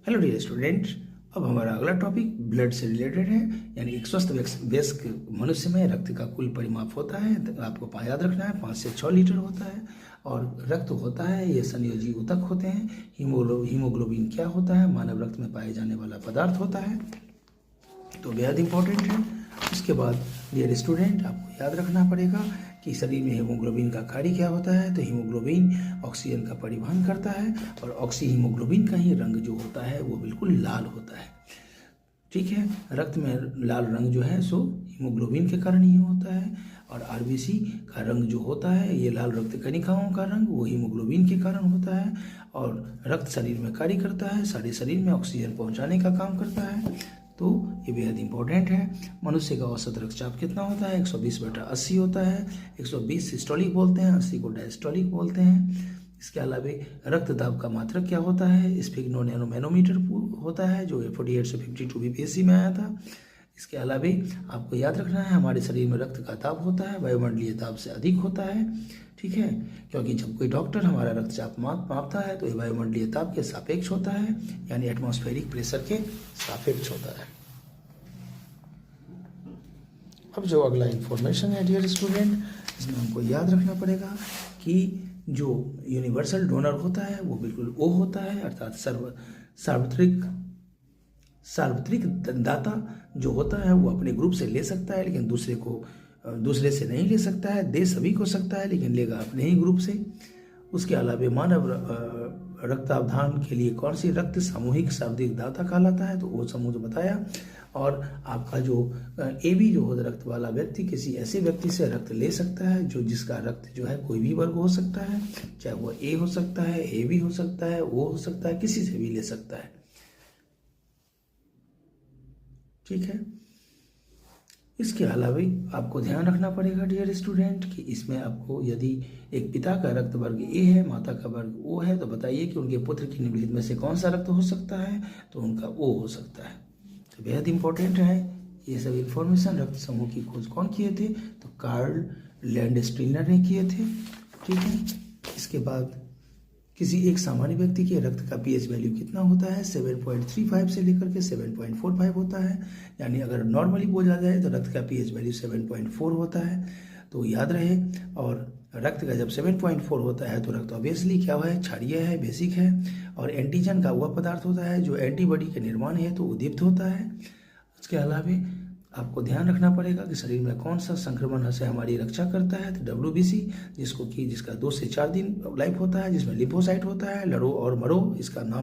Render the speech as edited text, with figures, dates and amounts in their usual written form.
Hello dear student. अब हमारा अगला टॉपिक ब्लड से रिलेटेड है, यानी एक स्वस्थ वयस्क मनुष्य में रक्त का कुल परिमाप होता है। आपको याद रखना है 5 से 6 लीटर होता है। और रक्त होता है, ये संयोजी ऊतक होते हैं। हीमोग्लोबिन क्या होता है? मानव रक्त में पाए जाने वाला पदार्थ होता है, तो बेहद इंपॉर्टेंट है। उसके बाद डियर स्टूडेंट, आपको याद रखना पड़ेगा कि शरीर में हीमोग्लोबिन का कार्य क्या होता है। तो हीमोग्लोबिन ऑक्सीजन का परिवहन करता है, और हीमोग्लोबिन का ही रंग जो होता है वो बिल्कुल लाल होता है। ठीक है, रक्त में लाल रंग जो है सो हीमोग्लोबिन के कारण ही होता है। और आरबीसी का रंग जो होता है, ये लाल रक्त कणिकाओं का रंग, वो हीमोग्लोबिन के कारण होता है। और रक्त शरीर में कार्य करता है, सारे शरीर में ऑक्सीजन पहुंचाने का काम करता है, तो ये बेहद इंपॉर्टेंट है। मनुष्य का औसत रक्तचाप कितना होता है? 120/80 होता है। 120 सिस्टोलिक बोलते हैं, 80 को डायस्टोलिक बोलते हैं। इसके अलावा रक्तदाब का मात्रक क्या होता है? स्फिग्नो नैनोमीटर होता है, जो 48 से 52 बीपीएससी में आया था। इसके अलावा आपको याद रखना है, हमारे शरीर में रक्त का दाब होता है वायुमंडलीय दाब से अधिक होता है। ठीक है, क्योंकि जब कोई डॉक्टर हमारा रक्तचाप मापता है तो ये वायुमंडलीय दाब के सापेक्ष होता है, यानी एटमॉस्फेरिक प्रेशर के सापेक्ष होता है। अब जो अगला इंफॉर्मेशन है डियर स्टूडेंट, इसमें हमको याद रखना पड़ेगा कि जो यूनिवर्सल डोनर होता है वो बिल्कुल ओ होता है, अर्थात सार्वत्रिक दाता जो होता है वो अपने ग्रुप से ले सकता है, लेकिन दूसरे से नहीं ले सकता है। दे सभी को सकता है, लेकिन लेगा अपने ही ग्रुप से। उसके अलावा मानव रक्तावधान के लिए कौन सी रक्त सामूहिक शाब्दिक दाता कहलाता है? तो वो समूह जो बताया। और आपका जो ए बी जो होता रक्त वाला व्यक्ति किसी ऐसे व्यक्ति से रक्त ले सकता है जो जिसका रक्त जो है कोई भी वर्ग हो सकता है, चाहे वो ए हो सकता है, ए बी हो सकता है, ओ हो सकता है, किसी से भी ले सकता है। ठीक है, इसके अलावा आपको ध्यान रखना पड़ेगा डियर स्टूडेंट कि इसमें आपको यदि एक पिता का रक्त वर्ग ए है, माता का वर्ग ओ है, तो बताइए कि उनके पुत्र की निम्नलिखित में से कौन सा रक्त हो सकता है? तो उनका ओ हो सकता है। तो बेहद इंपॉर्टेंट है ये सब इंफॉर्मेशन। रक्त समूह की खोज कौन किए थे? तो कार्ल लैंडस्टीनर ने किए थे। ठीक है, इसके बाद किसी एक सामान्य व्यक्ति के रक्त का पीएच वैल्यू कितना होता है? 7.35 से लेकर के 7.45 होता है। यानी अगर नॉर्मली बोला जाए तो रक्त का पीएच वैल्यू 7.4 होता है, तो याद रहे। और रक्त का जब 7.4 होता है तो रक्त ऑब्वियसली क्या है? क्षारीय है, बेसिक है। और एंटीजन का वह पदार्थ होता है जो एंटीबॉडी के निर्माण है तो उद्दीप्त होता है। उसके अलावा आपको ध्यान रखना पड़ेगा कि शरीर में कौन सा संक्रमण से हमारी रक्षा करता है? तो WBC, जिसका 2 से 4 दिन लाइफ होता है, जिसमें लिम्फोसाइट होता है, लड़ो और मरो इसका नाम